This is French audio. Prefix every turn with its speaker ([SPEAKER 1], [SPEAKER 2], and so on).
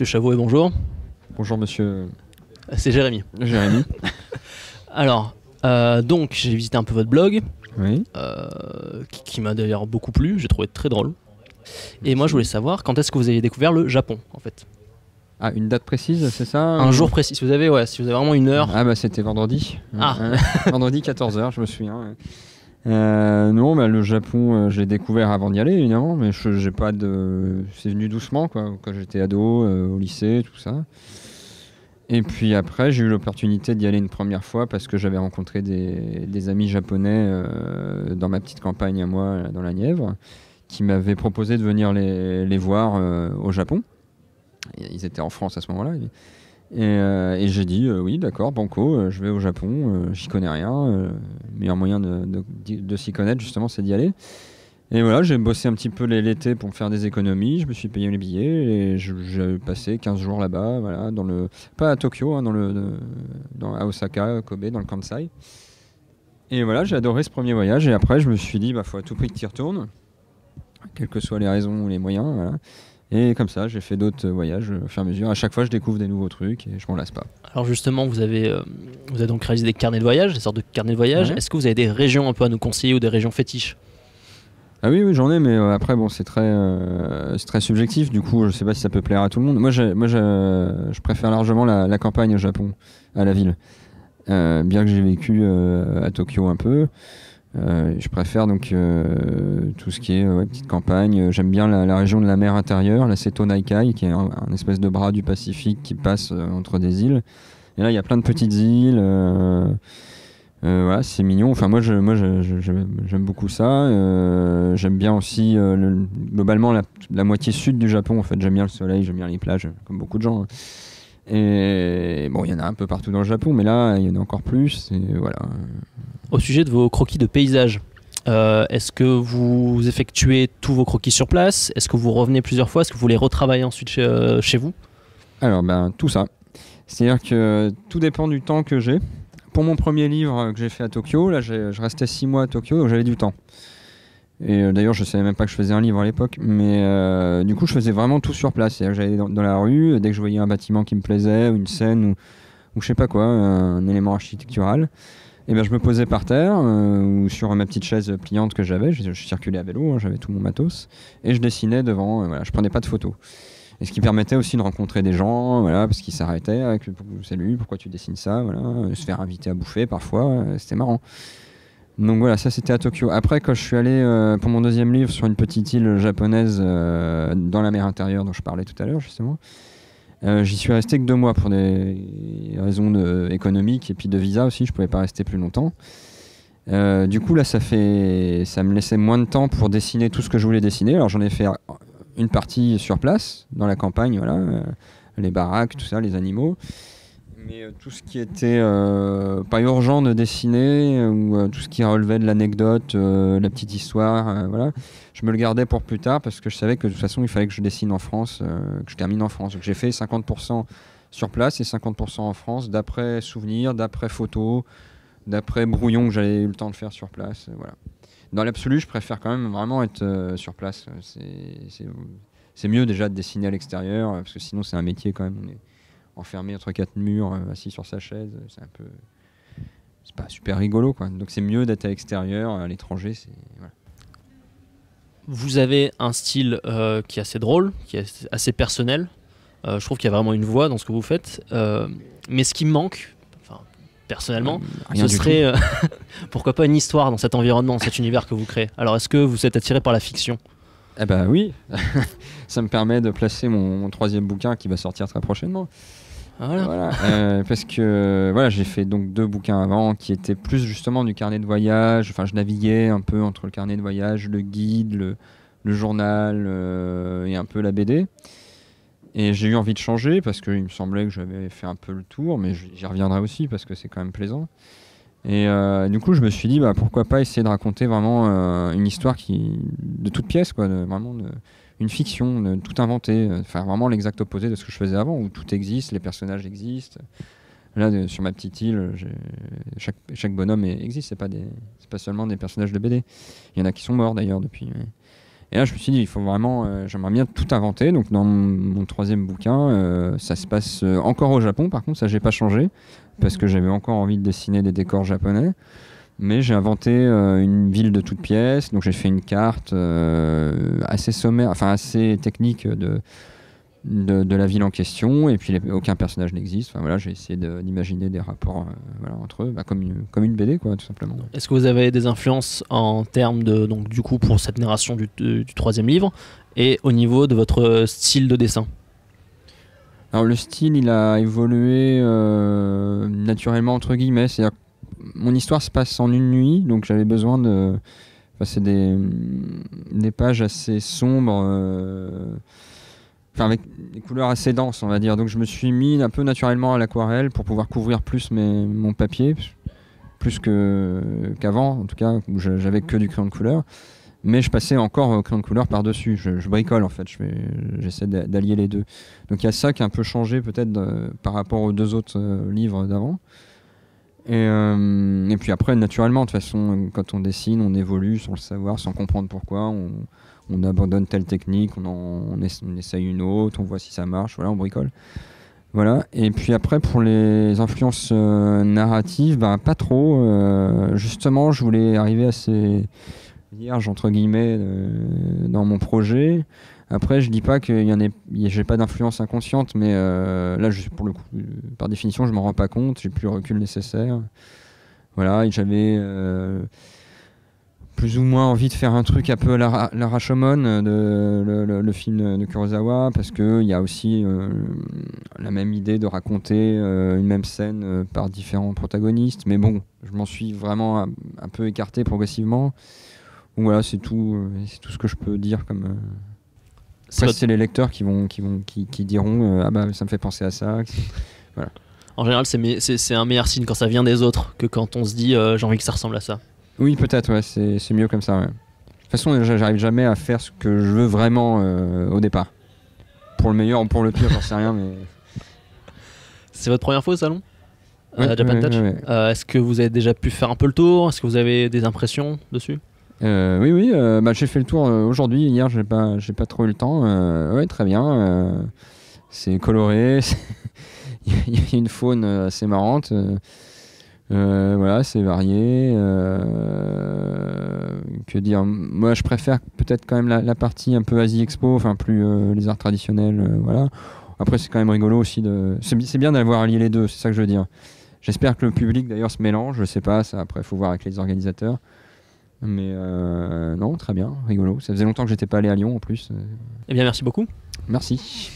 [SPEAKER 1] Monsieur Chavot et bonjour.
[SPEAKER 2] Bonjour monsieur
[SPEAKER 1] C'est Jérémy.
[SPEAKER 2] Jérémy.
[SPEAKER 1] Alors, donc j'ai visité un peu votre blog,
[SPEAKER 2] Oui.
[SPEAKER 1] qui m'a d'ailleurs beaucoup plu, j'ai trouvé très drôle. Et moi je voulais savoir quand est-ce que vous avez découvert le Japon en fait.
[SPEAKER 2] Ah, une date précise, c'est ça?
[SPEAKER 1] Un jour précis, si vous avez vraiment une heure.
[SPEAKER 2] Ah bah c'était vendredi.
[SPEAKER 1] Ah.
[SPEAKER 2] Vendredi 14h, je me souviens. Non, bah, le Japon, je l'ai découvert avant d'y aller évidemment, mais j'ai pas de... C'est venu doucement quoi, quand j'étais ado, au lycée, tout ça. Et puis après, j'ai eu l'opportunité d'y aller une première fois parce que j'avais rencontré des amis japonais dans ma petite campagne à moi, dans la Nièvre, qui m'avaient proposé de venir les voir au Japon. Ils étaient en France à ce moment-là. Et j'ai dit oui, d'accord, banco, je vais au Japon, j'y connais rien. Le meilleur moyen de s'y connaître, justement, c'est d'y aller. Et voilà, j'ai bossé un petit peu l'été pour me faire des économies. Je me suis payé les billets et j'ai passé 15 jours là-bas, voilà, pas à Tokyo, hein, à Osaka, Kobe, dans le Kansai. Et voilà, j'ai adoré ce premier voyage. Et après, je me suis dit, faut à tout prix que tu y retournes, quelles que soient les raisons ou les moyens. Voilà. Et comme ça, j'ai fait d'autres voyages au fur et à mesure. À chaque fois, je découvre des nouveaux trucs et je m'en lasse pas.
[SPEAKER 1] Alors justement, vous avez donc réalisé des carnets de voyage, des sortes de carnets de voyage.
[SPEAKER 2] Ouais.
[SPEAKER 1] Est-ce que vous avez des régions un peu à nous conseiller ou des régions fétiches?
[SPEAKER 2] Ah oui, j'en ai, mais après, bon, c'est très subjectif. Du coup, je sais pas si ça peut plaire à tout le monde. Moi, je préfère largement la campagne au Japon, à la ville. Bien que j'ai vécu à Tokyo un peu, je préfère donc tout ce qui est petite campagne. J'aime bien la région de la mer intérieure, la Seto Naikai, qui est un espèce de bras du Pacifique qui passe entre des îles. Et là, il y a plein de petites îles. Voilà, c'est mignon. Enfin, moi, j'aime beaucoup ça. J'aime bien aussi globalement la moitié sud du Japon. En fait, j'aime bien le soleil, j'aime bien les plages, comme beaucoup de gens. Hein. Et bon, il y en a un peu partout dans le Japon, mais là, il y en a encore plus. Et voilà.
[SPEAKER 1] Au sujet de vos croquis de paysage, est-ce que vous effectuez tous vos croquis sur place? Est-ce que vous revenez plusieurs fois? Est-ce que vous les retravaillez ensuite chez vous?
[SPEAKER 2] Alors, tout ça. C'est-à-dire que tout dépend du temps que j'ai. Pour mon premier livre que j'ai fait à Tokyo, là, je restais 6 mois à Tokyo, donc j'avais du temps. Et d'ailleurs, je savais même pas que je faisais un livre à l'époque, mais du coup, je faisais vraiment tout sur place. C'est-à-dire que j'allais dans la rue, dès que je voyais un bâtiment qui me plaisait, ou une scène, ou je sais pas quoi, un élément architectural, et je me posais par terre, ou sur ma petite chaise pliante que j'avais. Je circulais à vélo, hein, j'avais tout mon matos, et je dessinais devant. Voilà, je prenais pas de photos. Et ce qui permettait aussi de rencontrer des gens, voilà, parce qu'ils s'arrêtaient avec salut, pourquoi tu dessines ça, voilà, se faire inviter à bouffer parfois, c'était marrant. Donc voilà, ça c'était à Tokyo. Après, quand je suis allé pour mon deuxième livre sur une petite île japonaise dans la mer intérieure dont je parlais tout à l'heure justement, j'y suis resté que 2 mois pour des raisons économiques et puis de visa aussi, je pouvais pas rester plus longtemps. Du coup là, ça me laissait moins de temps pour dessiner tout ce que je voulais dessiner. Alors j'en ai fait une partie sur place, dans la campagne, voilà, les baraques, tout ça, les animaux. Mais tout ce qui était pas urgent de dessiner, ou tout ce qui relevait de l'anecdote, la petite histoire, voilà, je me le gardais pour plus tard parce que je savais que de toute façon, il fallait que je dessine en France, que je termine en France. Donc j'ai fait 50% sur place et 50% en France, d'après souvenirs, d'après photos, d'après brouillons que j'avais eu le temps de faire sur place, voilà. Dans l'absolu, je préfère quand même vraiment être sur place. C'est mieux déjà de dessiner à l'extérieur, parce que sinon c'est un métier quand même. On est enfermé entre 4 murs, assis sur sa chaise. C'est pas super rigolo, quoi. Donc c'est mieux d'être à l'extérieur, à l'étranger. Voilà.
[SPEAKER 1] Vous avez un style qui est assez drôle, qui est assez personnel. Je trouve qu'il y a vraiment une voix dans ce que vous faites. Mais ce qui me manque, personnellement, ce serait pourquoi pas une histoire dans cet environnement, dans cet univers que vous créez. Alors est-ce que vous êtes attiré par la fiction?
[SPEAKER 2] Eh ben oui, ça me permet de placer mon 3e bouquin qui va sortir très prochainement. Voilà. Parce que voilà, j'ai fait donc 2 bouquins avant qui étaient plus justement du carnet de voyage. Enfin, je naviguais un peu entre le carnet de voyage, le guide, le journal et un peu la BD. Et j'ai eu envie de changer parce qu'il me semblait que j'avais fait un peu le tour, mais j'y reviendrai aussi parce que c'est quand même plaisant. Et du coup, je me suis dit, pourquoi pas essayer de raconter vraiment une histoire de toute pièce, quoi, une fiction, de tout inventer, faire vraiment l'exact opposé de ce que je faisais avant, où tout existe, les personnages existent. Là, sur ma petite île, chaque bonhomme existe, c'est pas seulement des personnages de BD. Il y en a qui sont morts d'ailleurs depuis. Et là, je me suis dit, il faut vraiment, j'aimerais bien tout inventer. Donc, dans mon troisième bouquin, ça se passe encore au Japon. Par contre, ça, j'ai pas changé parce que j'avais encore envie de dessiner des décors japonais. Mais j'ai inventé une ville de toutes pièces. Donc, j'ai fait une carte assez sommaire, enfin assez technique de la ville en question. Et puis, aucun personnage n'existe. Enfin, voilà, j'ai essayé d'imaginer des rapports voilà, entre eux, comme une BD, quoi, tout simplement.
[SPEAKER 1] Est-ce que vous avez des influences en termes de, donc du coup, pour cette narration du troisième livre, et au niveau de votre style de dessin?
[SPEAKER 2] Alors le style, il a évolué naturellement entre guillemets. C'est-à-dire que mon histoire se passe en une nuit, donc j'avais besoin de. Enfin, c'est des pages assez sombres, enfin avec des couleurs assez denses, on va dire. Donc je me suis mis un peu naturellement à l'aquarelle pour pouvoir couvrir plus mon papier, plus qu'avant, en tout cas où j'avais que du crayon de couleur. Mais je passais encore au crayon de couleur par-dessus. Je bricole en fait, j'essaie d'allier les deux. Donc il y a ça qui a un peu changé peut-être par rapport aux deux autres livres d'avant. Et puis après, naturellement, de toute façon, quand on dessine, on évolue sans le savoir, sans comprendre pourquoi. On abandonne telle technique, on essaye une autre, on voit si ça marche, voilà, on bricole. Voilà. Et puis après, pour les influences narratives, ben, pas trop. Justement, je voulais arriver à ces vierge entre guillemets dans mon projet. Après, je dis pas que j'ai pas d'influence inconsciente, mais là, pour le coup, par définition, je m'en rends pas compte. J'ai plus le recul nécessaire. Voilà, et j'avais plus ou moins envie de faire un truc un peu à la Rashomon, le film de Kurosawa, parce que il y a aussi la même idée de raconter une même scène par différents protagonistes. Mais bon, je m'en suis vraiment un peu écarté progressivement. Donc voilà, c'est tout ce que je peux dire comme. Après, c'est les lecteurs qui diront ah bah ça me fait penser à ça. Voilà.
[SPEAKER 1] En général, c'est un meilleur signe quand ça vient des autres que quand on se dit j'ai envie que ça ressemble à ça.
[SPEAKER 2] Oui, peut-être, ouais, c'est mieux comme ça. Ouais. De toute façon, j'arrive jamais à faire ce que je veux vraiment au départ. Pour le meilleur ou pour le pire, j'en sais rien, mais.
[SPEAKER 1] C'est votre première fois au salon
[SPEAKER 2] Japan
[SPEAKER 1] Touch. Est-ce que vous avez déjà pu faire un peu le tour? Est-ce que vous avez des impressions dessus?
[SPEAKER 2] Oui, bah, j'ai fait le tour aujourd'hui. Hier, j'ai pas trop eu le temps. Ouais, très bien. C'est coloré. Il y a une faune assez marrante. Voilà, c'est varié. Que dire? Moi, je préfère peut-être quand même la partie un peu Asie Expo, enfin plus les arts traditionnels. Voilà. Après, c'est quand même rigolo aussi c'est bien d'avoir allié les deux. C'est ça que je veux dire. J'espère que le public d'ailleurs se mélange. Je sais pas. Ça, après, il faut voir avec les organisateurs. Mais non, très bien, rigolo. Ça faisait longtemps que j'étais pas allé à Lyon en plus.
[SPEAKER 1] Eh bien, merci beaucoup.
[SPEAKER 2] Merci.